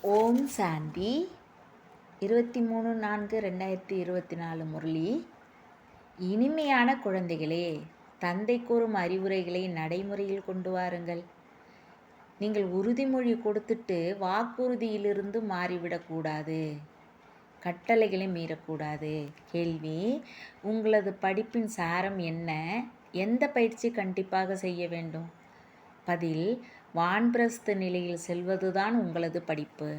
ஓம் சாந்தி 23/4/2024 முரளி. இனிமையான குழந்தைகளே, தந்தை கூறும் அறிவுரைகளை நடைமுறையில் கொண்டு வாருங்கள். நீங்கள் உறுதிமொழி கொடுத்துட்டு வாக்குறுதியிலிருந்து மாறிவிடக்கூடாது. கட்டளைகளை மீறக்கூடாது. கேள்வி: உங்களது படிப்பின் சாரம் என்ன? எந்த பயிற்சி கண்டிப்பாக செய்ய வேண்டும்? பதில்: வான்பிரஸ்த நிலையில் செல்வதுதான் உங்களது படிப்பு.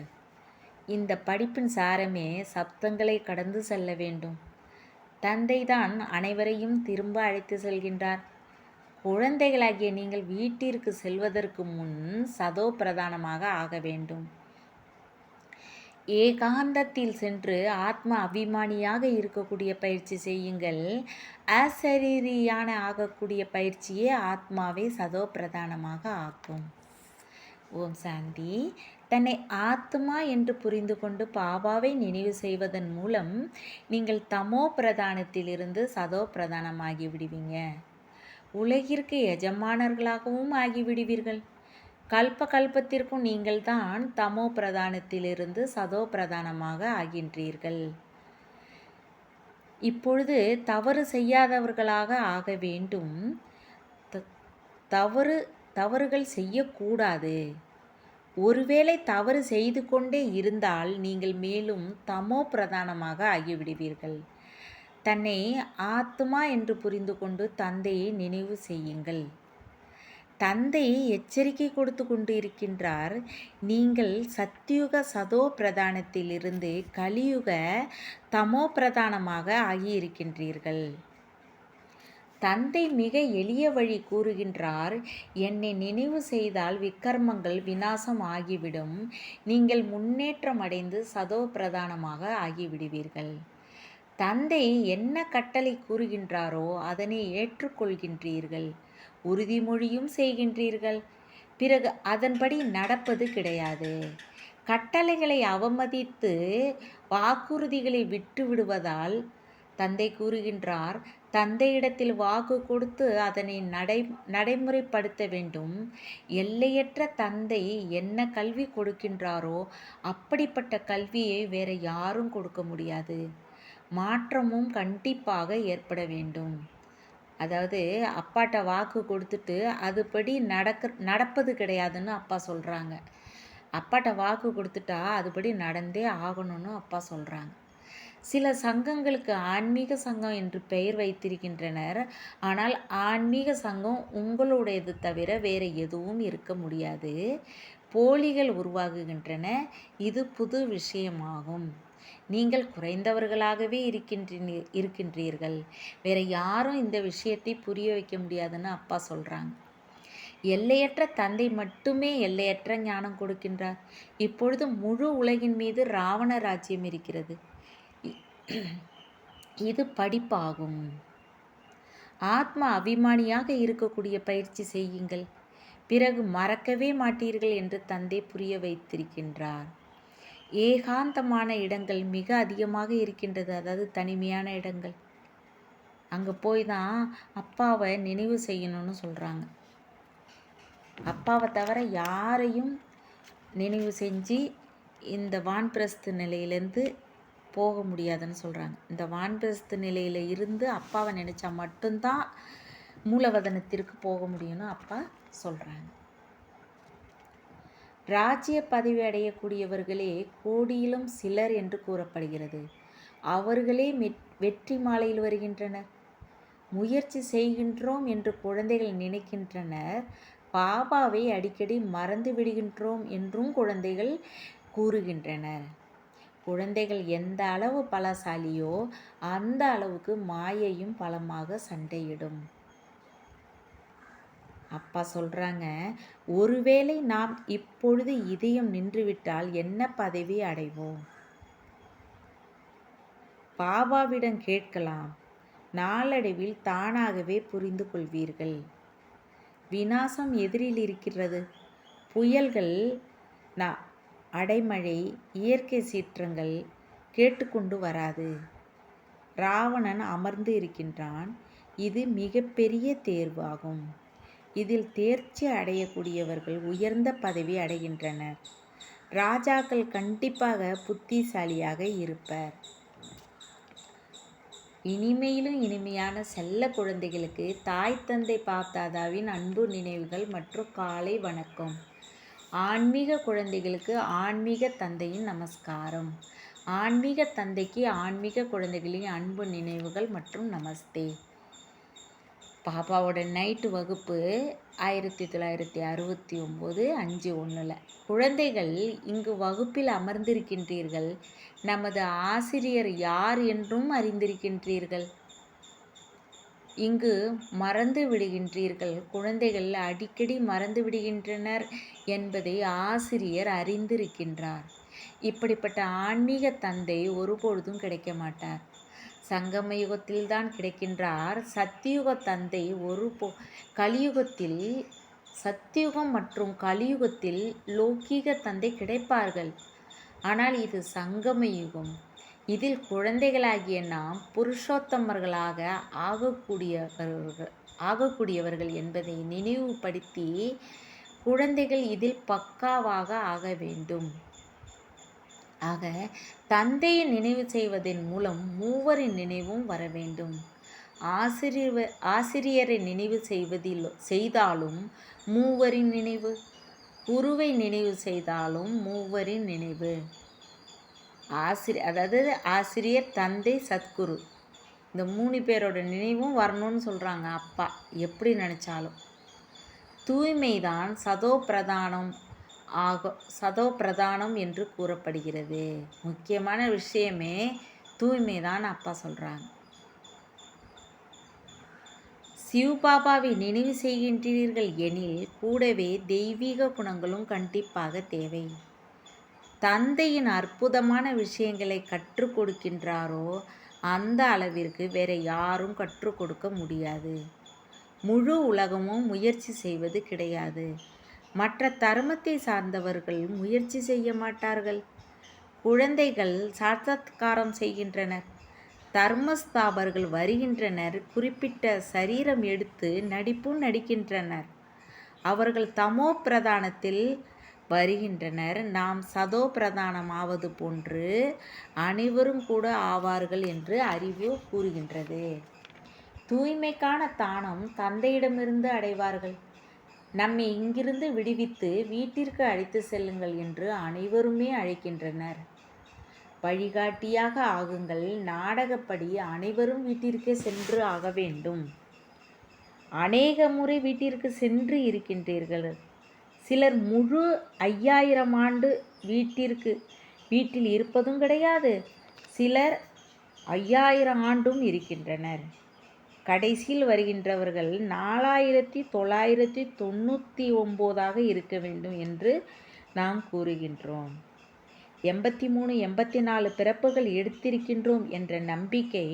இந்த படிப்பின் சாரமே சப்தங்களை கடந்து செல்ல வேண்டும். தந்தைதான் அனைவரையும் திரும்ப அழைத்து செல்கின்றார். குழந்தைகளாகிய நீங்கள் வீட்டிற்கு செல்வதற்கு முன் சதோ பிரதானமாக ஆக வேண்டும். ஏகாந்தத்தில் சென்று ஆத்ம அபிமானியாக இருக்கக்கூடிய பயிற்சி செய்யுங்கள். அசரீரியான ஆகக்கூடிய பயிற்சியே ஆத்மாவை சதோ பிரதானமாக ஆக்கும். ஓம் சாந்தி. தன்னை ஆத்மா என்று புரிந்து கொண்டு பாபாவை நினைவு செய்வதன் மூலம் நீங்கள் தமோ பிரதானத்திலிருந்து சதோ பிரதானமாகி விடுவீங்க. உலகிற்கு எஜமானர்களாகவும் ஆகிவிடுவீர்கள். கல்ப கல்பத்திற்கும் நீங்கள் தான் தமோ பிரதானத்திலிருந்து சதோ பிரதானமாக ஆகின்றீர்கள். இப்பொழுது தவறு செய்யாதவர்களாக ஆக வேண்டும். தவறுகள் செய்யக்கூடாது. ஒருவேளை தவறு செய்து கொண்டே இருந்தால் நீங்கள் மேலும் தமோ பிரதானமாக ஆகிவிடுவீர்கள். தன்னை ஆத்மா என்று புரிந்து கொண்டு தந்தையை நினைவு செய்யுங்கள். தந்தை எச்சரிக்கை கொடுத்து கொண்டு இருக்கின்றார். நீங்கள் சத்யுக சதோ பிரதானத்திலிருந்து கலியுக தமோ பிரதானமாக ஆகியிருக்கின்றீர்கள். தந்தை மிக எளிய வழி கூறுகின்றார். என்னை நினைவு செய்தால் விக்கர்மங்கள் விநாசம் ஆகிவிடும். நீங்கள் முன்னேற்றம் அடைந்து சதோ பிரதானமாக ஆகிவிடுவீர்கள். தந்தை என்ன கட்டளை கூறுகின்றாரோ அதனை ஏற்றுக்கொள்கின்றீர்கள். உறுதிமொழியும் செய்கின்றீர்கள். பிறகு அதன்படி நடப்பது கிடையாது. கட்டளைகளை அவமதித்து வாக்குறுதிகளை விட்டு விடுவதால் தந்தை கூறுகின்றார், தந்தையிடத்தில் வாக்கு கொடுத்து அதனை நடைமுறைப்படுத்த வேண்டும். எல்லையற்ற தந்தை என்ன கல்வி கொடுக்கின்றாரோ அப்படிப்பட்ட கல்வியை வேற யாரும் கொடுக்க முடியாது. மாற்றமும் கண்டிப்பாக ஏற்பட வேண்டும். அதாவது அப்பாட்ட வாக்கு கொடுத்துட்டு அதுபடி நடப்பது கிடையாதுன்னு அப்பா சொல்கிறாங்க. அப்பாட்ட வாக்கு கொடுத்துட்டா அதுபடி நடந்தே ஆகணும்னு அப்பா சொல்கிறாங்க. சில சங்கங்களுக்கு ஆன்மீக சங்கம் என்று பெயர் வைத்திருக்கின்றனர். ஆனால் ஆன்மீக சங்கம் உங்களுடையது தவிர வேறு எதுவும் இருக்க முடியாது. போலிகள் உருவாகுகின்றன. இது புது விஷயமாகும். நீங்கள் குறைந்தவர்களாகவே இருக்கின்றீர்கள். வேற யாரும் இந்த விஷயத்தை புரிய வைக்க முடியாதுன்னு அப்பா சொல்கிறாங்க. எல்லையற்ற தந்தை மட்டுமே எல்லையற்ற ஞானம் கொடுக்கின்றார். இப்பொழுது முழு உலகின் மீது ராவண ராஜ்யம் இருக்கிறது. இது படிப்பாகும். ஆத்மா அபிமானியாக இருக்கக்கூடிய பயிற்சி செய்யுங்கள். பிறகு மறக்கவே மாட்டீர்கள் என்று தந்தை புரிய வைத்திருக்கின்றார். ஏகாந்தமான இடங்கள் மிக அதிகமாக இருக்கின்றது. அதாவது தனிமையான இடங்கள். அங்கே போய் தான் அப்பாவை நினைவு செய்யணும்னு சொல்கிறாங்க. அப்பாவை தவிர யாரையும் நினைவு செஞ்சு இந்த வான்பிரஸ்து நிலையிலேருந்து போக முடியாதுன்னு சொல்கிறாங்க. இந்த வான்பிரஸ்து நிலையில் இருந்து அப்பாவை நினச்சா மட்டும்தான் மூலவதனத்திற்கு போக முடியும்னு அப்பா சொல்கிறாங்க. ராஜ்ய பதவி அடையக்கூடியவர்களே கோடியிலும் சிலர் என்று கூறப்படுகிறது. அவர்களே வெற்றி மாலையில் வருகின்றனர். முயற்சி செய்கின்றோம் என்று குழந்தைகள் நினைக்கின்றனர். பாபாவை அடிக்கடி மறந்து விடுகின்றோம் என்றும் குழந்தைகள் கூறுகின்றனர். குழந்தைகள் எந்த அளவு பலசாலியோ அந்த அளவுக்கு மாயையும் பலமாக சண்டையிடும். அப்பா சொல்கிறாங்க, ஒருவேளை நாம் இப்பொழுது இதயம் நின்றுவிட்டால் என்ன பதவி அடைவோம்? பாபாவிடம் கேட்கலாம். நாளடைவில் தானாகவே புரிந்து கொள்வீர்கள். விநாசம் எதிரில் இருக்கிறது. புயல்கள், அடைமழை, இயற்கை சீற்றங்கள் கேட்டுக்கொண்டு வராது. ராவணன் அமர்ந்து இருக்கின்றான். இது மிகப்பெரிய தேர்வாகும். இதில் தேர்ச்சி அடையக்கூடியவர்கள் உயர்ந்த பதவி அடைகின்றனர். ராஜாக்கள் கண்டிப்பாக புத்திசாலியாக இருப்பர். இனிமையிலும் இனிமையான செல்ல குழந்தைகளுக்கு தாய் தந்தை பாப்தாதாவின் அன்பு நினைவுகள் மற்றும் காலை வணக்கம். ஆன்மீக குழந்தைகளுக்கு ஆன்மீக தந்தையின் நமஸ்காரம். ஆன்மீக தந்தைக்கு ஆன்மீக குழந்தைகளின் அன்பு நினைவுகள் மற்றும் நமஸ்தே. பாபாவோட நைட்டு வகுப்பு 1969 5/1. குழந்தைகள், இங்கு வகுப்பில் அமர்ந்திருக்கின்றீர்கள். நமது ஆசிரியர் யார் என்றும் அறிந்திருக்கின்றீர்கள். இங்கு மறந்து விடுகின்றீர்கள். குழந்தைகள் அடிக்கடி மறந்து விடுகின்றனர் என்பதை ஆசிரியர் அறிந்திருக்கின்றார். இப்படிப்பட்ட ஆன்மீக தந்தை ஒருபொழுதும் கிடைக்க மாட்டார். சங்கம யுகத்தில்தான் கிடைக்கின்றார். சத்தியுக தந்தை கலியுகத்தில், சத்தியுகம் மற்றும் கலியுகத்தில் லௌகீக தந்தை கிடைப்பார்கள். ஆனால் இது சங்கம யுகம். இதில் குழந்தைகளாகிய நாம் புருஷோத்தமர்களாக ஆகக்கூடியவர்கள் என்பதை நினைவுபடுத்தி குழந்தைகள் இதில் பக்காவாக ஆக வேண்டும். ஆக தந்தையை நினைவு செய்வதன் மூலம் மூவரின் நினைவும் வர வேண்டும். ஆசிரியரை நினைவு செய்தாலும் மூவரின் நினைவு, குருவை நினைவு செய்தாலும் மூவரின் நினைவு. ஆசிரியர், தந்தை, சத்குரு, இந்த 3 பேரோட நினைவும் வரணும்னு சொல்கிறாங்க அப்பா. எப்படி நினச்சாலும் தூய்மைதான் சதோ பிரதானம் என்று கூறப்படுகிறது. முக்கியமான விஷயமே தூய்மைதான் அப்பா சொல்கிறாங்க. சிவபாபாவை நினைவு செய்கின்றீர்கள் எனில் கூடவே தெய்வீக குணங்களும் கண்டிப்பாக தேவை. தந்தையின் அற்புதமான விஷயங்களை கற்றுக் கொடுக்கின்றாரோ அந்த அளவிற்கு வேற யாரும் கற்றுக் கொடுக்க முடியாது. முழு உலகமும் முயற்சி செய்வது கிடையாது. மற்ற தர்மத்தை சார்ந்தவர்கள் முயற்சி செய்ய மாட்டார்கள். குழந்தைகள் சாட்சாத்காரம் செய்கின்றனர். தர்மஸ்தாபர்கள் வருகின்றனர். குறிப்பிட்ட சரீரம் எடுத்து நடிப்பும் நடிக்கின்றனர். அவர்கள் தமோ பிரதானத்தில் வருகின்றனர். நாம் சதோ பிரதானம் ஆவது போன்று அனைவரும் கூட ஆவார்கள் என்று அறிவு கூறுகின்றது. தூய்மைக்கான தானம் தந்தையிடமிருந்து அடைவார்கள். நம்மை இங்கிருந்து விடுவித்து வீட்டிற்கு அழைத்து செல்லுங்கள் என்று அனைவருமே அழைக்கின்றனர். வழிகாட்டியாக ஆகுங்கள். நாடகப்படி அனைவரும் வீட்டிற்கே சென்று ஆக வேண்டும். அநேக முறை வீட்டிற்கு சென்று இருக்கின்றீர்கள். சிலர் முழு 5000 ஆண்டு வீட்டில் இருப்பதும் கிடையாது. சிலர் 5000 ஆண்டும் இருக்கின்றனர். கடைசியில் வருகின்றவர்கள் 4999 இருக்க வேண்டும் என்று நாம் கூறுகின்றோம். 83 84 பிறப்புகள் எடுத்திருக்கின்றோம் என்ற நம்பிக்கை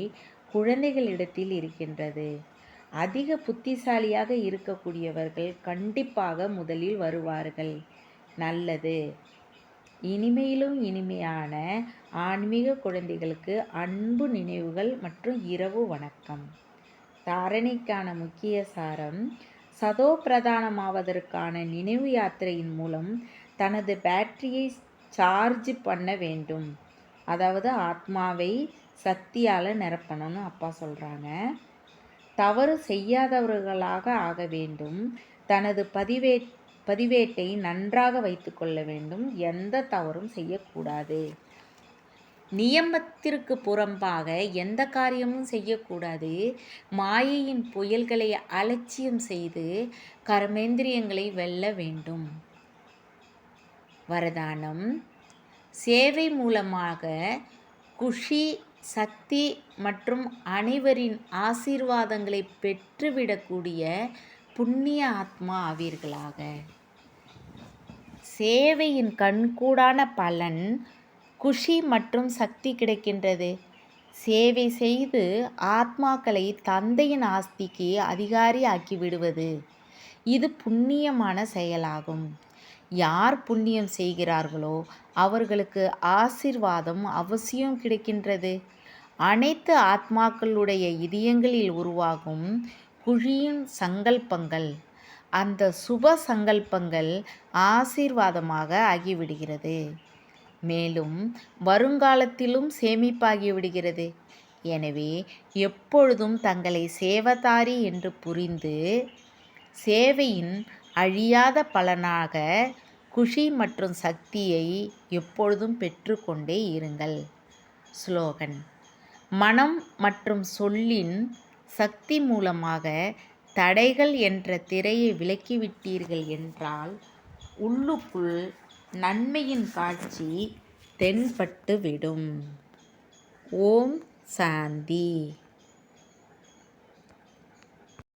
குழந்தைகளிடத்தில் இருக்கின்றது. அதிக புத்திசாலியாக இருக்கக்கூடியவர்கள் கண்டிப்பாக முதலில் வருவார்கள். நல்லது. இனிமையிலும் இனிமையான ஆன்மீக குழந்தைகளுக்கு அன்பு நினைவுகள் மற்றும் இரவு வணக்கம். தாரணைக்கான முக்கிய சாரம்: சதோ பிரதானமாவதற்கான நினைவு யாத்திரையின் மூலம் தனது பேட்டரியை சார்ஜ் பண்ண வேண்டும். அதாவது ஆத்மாவை சக்தியால் நிரப்பணும்னு அப்பா சொல்கிறாங்க. தவறு செய்யாதவர்களாக ஆக வேண்டும். தனது பதிவேட்டை நன்றாக வைத்து கொள்ள வேண்டும். எந்த தவறும் செய்யக்கூடாது. நியமத்திற்கு புறம்பாக எந்த காரியமும் செய்யக்கூடாது. மாயையின் புயல்களை அலட்சியம் செய்து கர்மேந்திரியங்களை வெல்ல வேண்டும். வரதானம்: சேவை மூலமாக குஷி, சக்தி மற்றும் அனைவரின் ஆசீர்வாதங்களை பெற்றுவிடக்கூடிய புண்ணிய ஆத்மா ஆவீர்களாக. சேவையின் கண்கூடான பலன் குஷி மற்றும் சக்தி கிடைக்கின்றது. சேவை செய்து ஆத்மாக்களை தந்தையின் ஆஸ்திக்கு அதிகாரி ஆக்கிவிடுவது இது புண்ணியமான செயலாகும். யார் புண்ணியம் செய்கிறார்களோ அவர்களுக்கு ஆசீர்வாதம் அவசியம் கிடைக்கின்றது. அனைத்து ஆத்மாக்களுடைய இதயங்களில் உருவாகும் குழியின் சங்கல்பங்கள் அந்த சுப சங்கல்பங்கள் ஆசீர்வாதமாக ஆகிவிடுகிறது. மேலும் வருங்காலத்திலும் சேமிப்பாகிவிடுகிறது. எனவே எப்பொழுதும் தங்களை சேவதாரி என்று புரிந்து சேவையின் அழியாத பலனாக குஷி மற்றும் சக்தியை எப்பொழுதும் பெற்றுக்கொண்டே இருங்கள். ஸ்லோகன்: மனம் மற்றும் சொல்லின் சக்தி மூலமாக தடைகள் என்ற திரையை விலக்கிவிட்டீர்கள் என்றால் உள்ளுக்குள் நன்மையின் காட்சி தென்பட்டுவிடும். ஓம் சாந்தி.